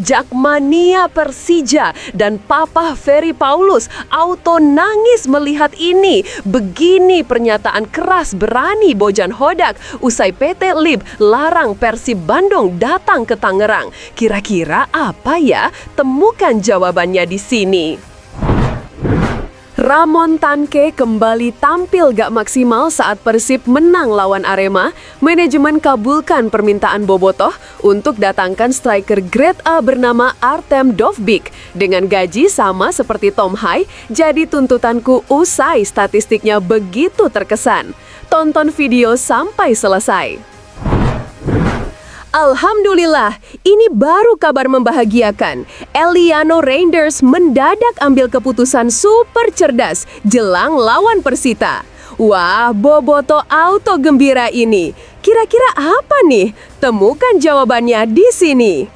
Jakmania Persija dan Papa Ferry Paulus auto nangis melihat ini. Begini pernyataan keras berani Bojan Hodak usai PT LIB larang Persib Bandung datang ke Tangerang. Kira-kira apa ya? Temukan jawabannya di sini. Ramon Tanke kembali tampil gak maksimal saat Persib menang lawan Arema. Manajemen kabulkan permintaan Bobotoh untuk datangkan striker grade A bernama Artem Dovbyk. Dengan gaji sama seperti Tom Hai, jadi tuntutanku usai statistiknya begitu terkesan. Tonton video sampai selesai. Alhamdulillah, ini baru kabar membahagiakan. Eliano Reinders mendadak ambil keputusan super cerdas jelang lawan Persita. Wah, Bobotoh auto gembira ini. Kira-kira apa nih? Temukan jawabannya di sini.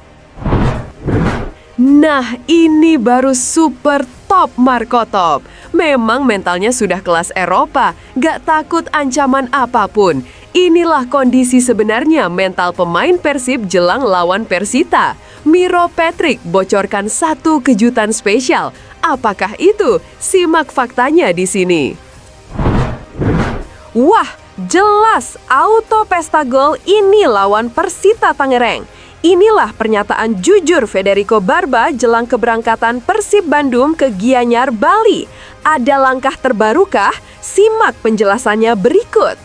Nah, ini baru super top Marco Top. Memang mentalnya sudah kelas Eropa, gak takut ancaman apapun. Inilah kondisi sebenarnya mental pemain Persib jelang lawan Persita. Miro Patrick bocorkan satu kejutan spesial. Apakah itu? Simak faktanya di sini. Wah, jelas auto pesta gol ini lawan Persita Tangerang. Inilah pernyataan jujur Federico Barba jelang keberangkatan Persib Bandung ke Gianyar, Bali. Ada langkah terbarukah? Simak penjelasannya berikut.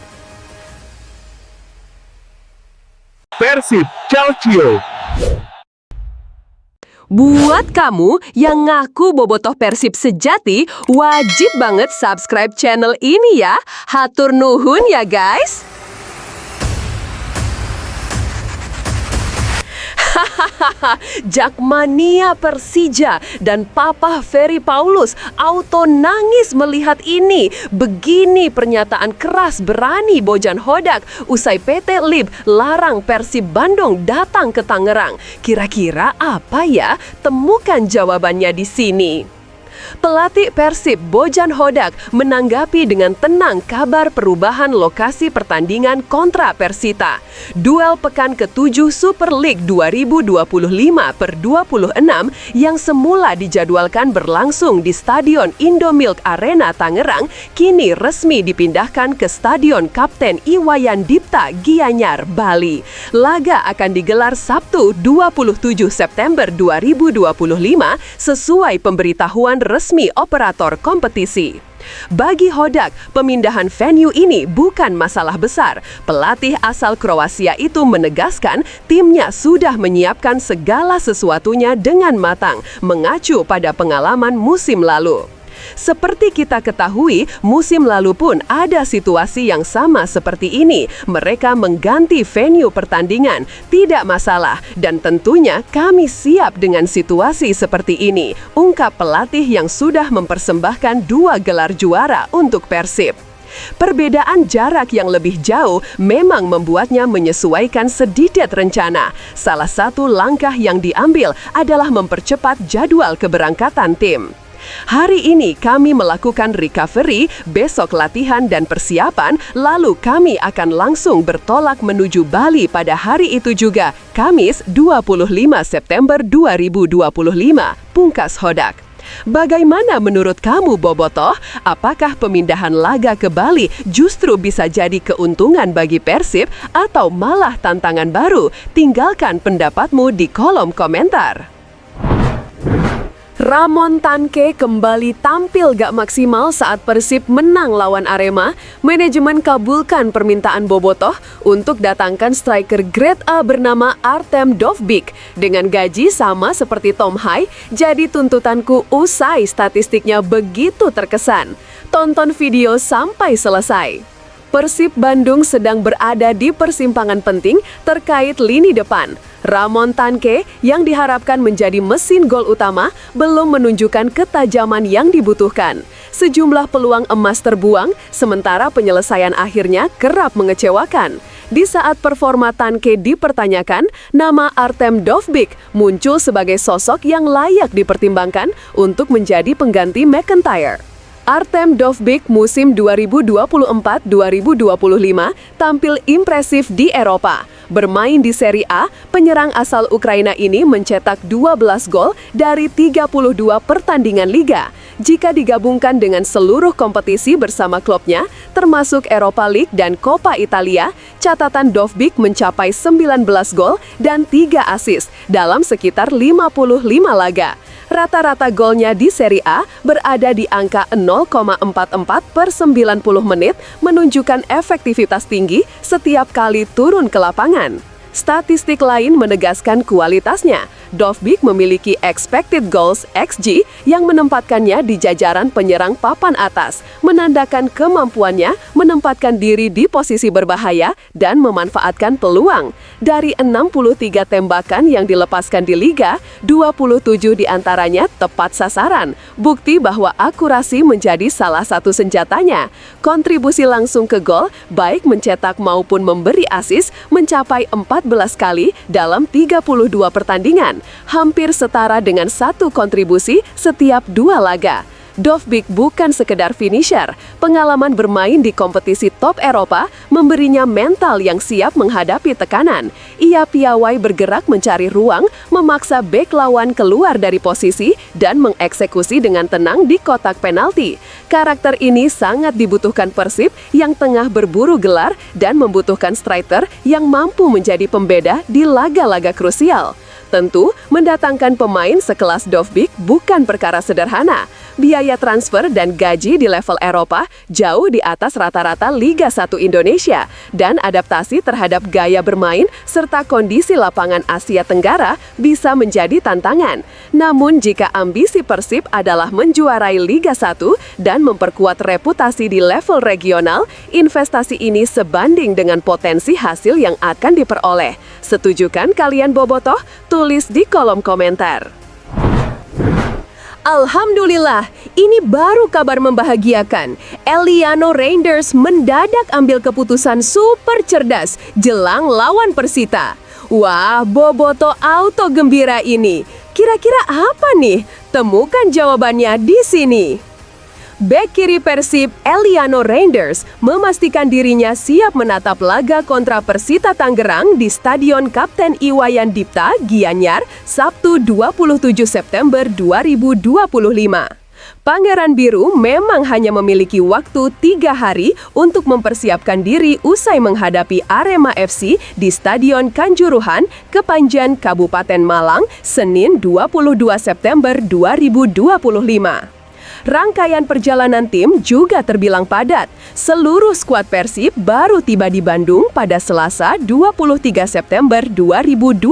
Persib Calcio. Buat kamu yang ngaku Bobotoh Persib sejati, wajib banget subscribe channel ini ya. Hatur nuhun ya guys. Jakmania Persija dan Papa Ferry Paulus auto nangis melihat ini. Begini pernyataan keras berani Bojan Hodak usai PT LIB larang Persib Bandung datang ke Tangerang. Kira-kira apa ya? Temukan jawabannya di sini. Pelatih Persib Bojan Hodak menanggapi dengan tenang kabar perubahan lokasi pertandingan kontra Persita. Duel pekan ke-7 Super League 2025/26 yang semula dijadwalkan berlangsung di Stadion Indomilk Arena Tangerang kini resmi dipindahkan ke Stadion Kapten Iwayan Dipta Gianyar, Bali. Laga akan digelar Sabtu 27 September 2025 sesuai pemberitahuan resmi operator kompetisi. Bagi Hodak, pemindahan venue ini bukan masalah besar. Pelatih asal Kroasia itu menegaskan timnya sudah menyiapkan segala sesuatunya dengan matang, mengacu pada pengalaman musim lalu. Seperti kita ketahui, musim lalu pun ada situasi yang sama seperti ini. Mereka mengganti venue pertandingan, tidak masalah. Dan tentunya kami siap dengan situasi seperti ini, ungkap pelatih yang sudah mempersembahkan 2 gelar juara untuk Persib. Perbedaan jarak yang lebih jauh memang membuatnya menyesuaikan sedikit rencana. Salah satu langkah yang diambil adalah mempercepat jadwal keberangkatan tim. Hari ini kami melakukan recovery, besok latihan dan persiapan, lalu kami akan langsung bertolak menuju Bali pada hari itu juga, Kamis 25 September 2025, pungkas Hodak. Bagaimana menurut kamu Bobotoh? Apakah pemindahan laga ke Bali justru bisa jadi keuntungan bagi Persib atau malah tantangan baru? Tinggalkan pendapatmu di kolom komentar. Ramon Tanke kembali tampil gak maksimal saat Persib menang lawan Arema. Manajemen kabulkan permintaan Bobotoh untuk datangkan striker grade A bernama Artem Dovbyk. Dengan gaji sama seperti Tom Hai, jadi tuntutanku usai statistiknya begitu terkesan. Tonton video sampai selesai. Persib Bandung sedang berada di persimpangan penting terkait lini depan. Ramon Tanke yang diharapkan menjadi mesin gol utama belum menunjukkan ketajaman yang dibutuhkan. Sejumlah peluang emas terbuang, sementara penyelesaian akhirnya kerap mengecewakan. Di saat performa Tanke dipertanyakan, nama Artem Dovbyk muncul sebagai sosok yang layak dipertimbangkan untuk menjadi pengganti McIntyre. Artem Dovbyk musim 2024-2025 tampil impresif di Eropa. Bermain di Serie A, penyerang asal Ukraina ini mencetak 12 gol dari 32 pertandingan liga. Jika digabungkan dengan seluruh kompetisi bersama klubnya, termasuk Europa League dan Coppa Italia, catatan Dovbyk mencapai 19 gol dan 3 assist dalam sekitar 55 laga. Rata-rata golnya di Serie A berada di angka 0,44 per 90 menit, menunjukkan efektivitas tinggi setiap kali turun ke lapangan. Statistik lain menegaskan kualitasnya. Dovbyk memiliki expected goals (XG) yang menempatkannya di jajaran penyerang papan atas, menandakan kemampuannya menempatkan diri di posisi berbahaya dan memanfaatkan peluang. Dari 63 tembakan yang dilepaskan di liga, 27 diantaranya tepat sasaran, bukti bahwa akurasi menjadi salah satu senjatanya. Kontribusi langsung ke gol, baik mencetak maupun memberi assist, mencapai 14 kali dalam 32 pertandingan, hampir setara dengan satu kontribusi setiap 2 laga. Dovbyk bukan sekedar finisher, pengalaman bermain di kompetisi top Eropa memberinya mental yang siap menghadapi tekanan. Ia piawai bergerak mencari ruang, memaksa bek lawan keluar dari posisi, dan mengeksekusi dengan tenang di kotak penalti. Karakter ini sangat dibutuhkan Persib yang tengah berburu gelar dan membutuhkan striker yang mampu menjadi pembeda di laga-laga krusial. Tentu, mendatangkan pemain sekelas Dovbyk bukan perkara sederhana. Biaya transfer dan gaji di level Eropa jauh di atas rata-rata Liga 1 Indonesia, dan adaptasi terhadap gaya bermain serta kondisi lapangan Asia Tenggara bisa menjadi tantangan. Namun jika ambisi Persib adalah menjuarai Liga 1 dan memperkuat reputasi di level regional, investasi ini sebanding dengan potensi hasil yang akan diperoleh. Setuju kan kalian bobotoh? Tulis di kolom komentar. Alhamdulillah, ini baru kabar membahagiakan. Eliano Reinders mendadak ambil keputusan super cerdas jelang lawan Persita. Wah, bobotoh auto gembira ini. Kira-kira apa nih? Temukan jawabannya di sini. Bek kiri Persib, Eliano Reinders, memastikan dirinya siap menatap laga kontra Persita Tangerang di Stadion Kapten Iwayan Dipta, Gianyar, Sabtu 27 September 2025. Pangeran Biru memang hanya memiliki waktu 3 hari untuk mempersiapkan diri usai menghadapi Arema FC di Stadion Kanjuruhan, Kepanjen, Kabupaten Malang, Senin 22 September 2025. Rangkaian perjalanan tim juga terbilang padat. Seluruh skuad Persib baru tiba di Bandung pada Selasa 23 September 2025.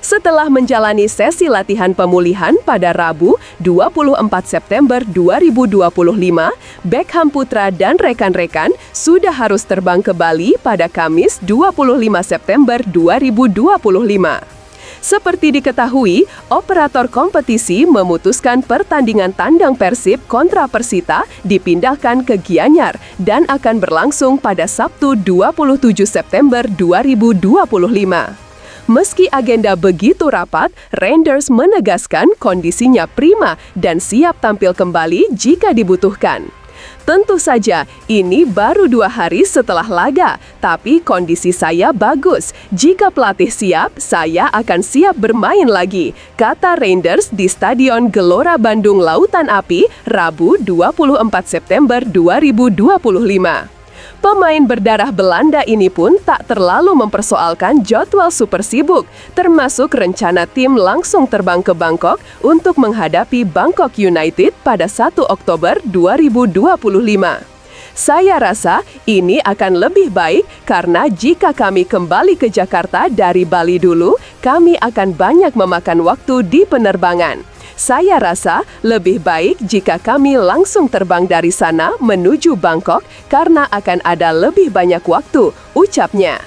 Setelah menjalani sesi latihan pemulihan pada Rabu 24 September 2025, Beckham Putra dan rekan-rekan sudah harus terbang ke Bali pada Kamis 25 September 2025. Seperti diketahui, operator kompetisi memutuskan pertandingan tandang Persib kontra Persita dipindahkan ke Gianyar dan akan berlangsung pada Sabtu 27 September 2025. Meski agenda begitu rapat, Reinders menegaskan kondisinya prima dan siap tampil kembali jika dibutuhkan. Tentu saja, ini baru 2 hari setelah laga, tapi kondisi saya bagus. Jika pelatih siap, saya akan siap bermain lagi, kata Reinders di Stadion Gelora Bandung Lautan Api, Rabu 24 September 2025. Pemain berdarah Belanda ini pun tak terlalu mempersoalkan jadwal super sibuk, termasuk rencana tim langsung terbang ke Bangkok untuk menghadapi Bangkok United pada 1 Oktober 2025. Saya rasa ini akan lebih baik karena jika kami kembali ke Jakarta dari Bali dulu, kami akan banyak memakan waktu di penerbangan. Saya rasa lebih baik jika kami langsung terbang dari sana menuju Bangkok karena akan ada lebih banyak waktu, ucapnya.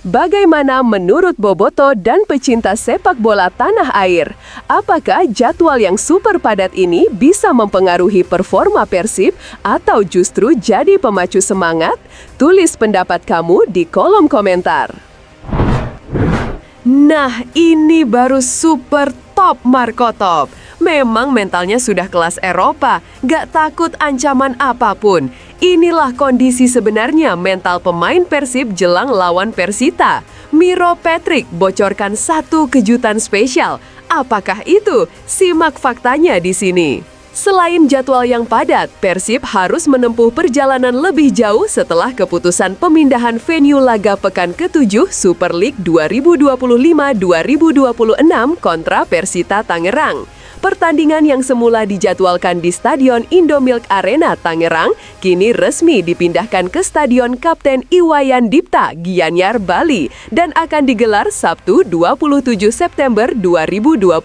Bagaimana menurut bobotoh dan pecinta sepak bola tanah air? Apakah jadwal yang super padat ini bisa mempengaruhi performa Persib atau justru jadi pemacu semangat? Tulis pendapat kamu di kolom komentar. Nah, ini baru super top Marco Top. Memang mentalnya sudah kelas Eropa, gak takut ancaman apapun. Inilah kondisi sebenarnya mental pemain Persib jelang lawan Persita. Miro Patrick bocorkan satu kejutan spesial. Apakah itu? Simak faktanya di sini. Selain jadwal yang padat, Persib harus menempuh perjalanan lebih jauh setelah keputusan pemindahan venue laga pekan ke-7 Super League 2025-2026 kontra Persita Tangerang. Pertandingan yang semula dijadwalkan di Stadion Indomilk Arena Tangerang, kini resmi dipindahkan ke Stadion Kapten Iwayan Dipta, Gianyar, Bali, dan akan digelar Sabtu 27 September 2025.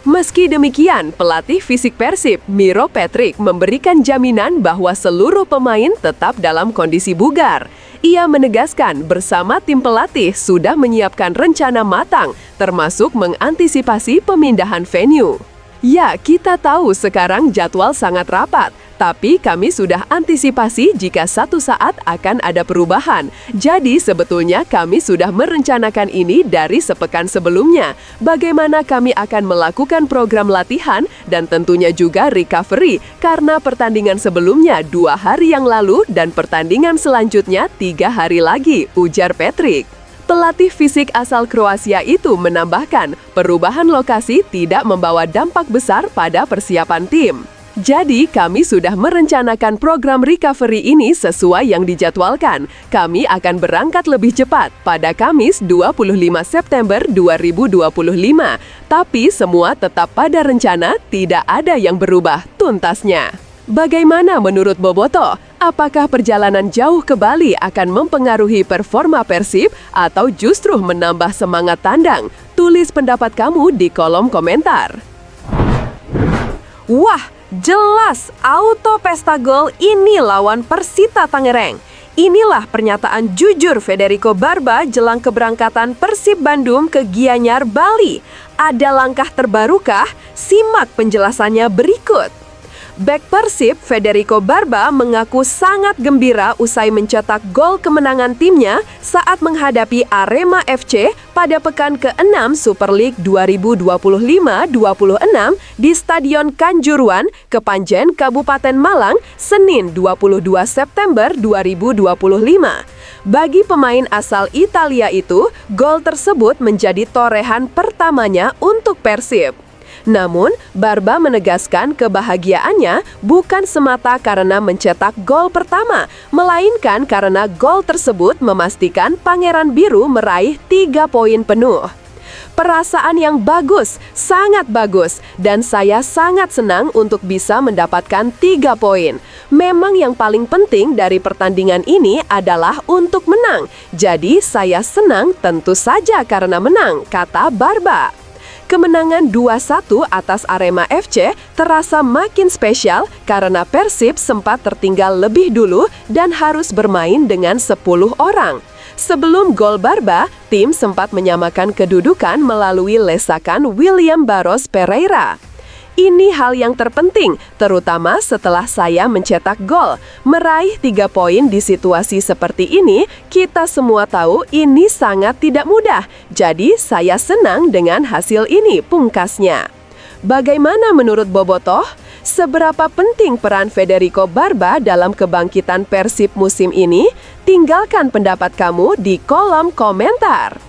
Meski demikian, pelatih fisik Persib, Miro Patrick, memberikan jaminan bahwa seluruh pemain tetap dalam kondisi bugar. Ia menegaskan bersama tim pelatih sudah menyiapkan rencana matang, termasuk mengantisipasi pemindahan venue. Ya, kita tahu sekarang jadwal sangat rapat, tapi kami sudah antisipasi jika satu saat akan ada perubahan. Jadi sebetulnya kami sudah merencanakan ini dari sepekan sebelumnya. Bagaimana kami akan melakukan program latihan dan tentunya juga recovery karena pertandingan sebelumnya 2 hari yang lalu dan pertandingan selanjutnya 3 hari lagi, ujar Patrick. Pelatih fisik asal Kroasia itu menambahkan, perubahan lokasi tidak membawa dampak besar pada persiapan tim. Jadi, kami sudah merencanakan program recovery ini sesuai yang dijadwalkan. Kami akan berangkat lebih cepat pada Kamis 25 September 2025. Tapi semua tetap pada rencana, tidak ada yang berubah tuntasnya. Bagaimana menurut Bobotoh? Apakah perjalanan jauh ke Bali akan mempengaruhi performa Persib atau justru menambah semangat tandang? Tulis pendapat kamu di kolom komentar. Wah, jelas auto pesta gol ini lawan Persita Tangerang. Inilah pernyataan jujur Federico Barba jelang keberangkatan Persib Bandung ke Gianyar, Bali. Ada langkah terbarukah? Simak penjelasannya berikut. Bek Persib, Federico Barba, mengaku sangat gembira usai mencetak gol kemenangan timnya saat menghadapi Arema FC pada pekan ke-6 Super League 2025-26 di Stadion Kanjuruhan, Kepanjen, Kabupaten Malang, Senin 22 September 2025. Bagi pemain asal Italia itu, gol tersebut menjadi torehan pertamanya untuk Persib. Namun, Barba menegaskan kebahagiaannya bukan semata karena mencetak gol pertama, melainkan karena gol tersebut memastikan Pangeran Biru meraih 3 poin penuh. Perasaan yang bagus, sangat bagus, dan saya sangat senang untuk bisa mendapatkan 3 poin. Memang yang paling penting dari pertandingan ini adalah untuk menang. Jadi saya senang tentu saja karena menang, kata Barba. Kemenangan 2-1 atas Arema FC terasa makin spesial karena Persib sempat tertinggal lebih dulu dan harus bermain dengan 10 orang. Sebelum gol Barba, tim sempat menyamakan kedudukan melalui lesakan William Barros Pereira. Ini hal yang terpenting, terutama setelah saya mencetak gol. Meraih 3 poin di situasi seperti ini, kita semua tahu ini sangat tidak mudah. Jadi, saya senang dengan hasil ini, pungkasnya. Bagaimana menurut Bobotoh? Seberapa penting peran Federico Barba dalam kebangkitan Persib musim ini? Tinggalkan pendapat kamu di kolom komentar.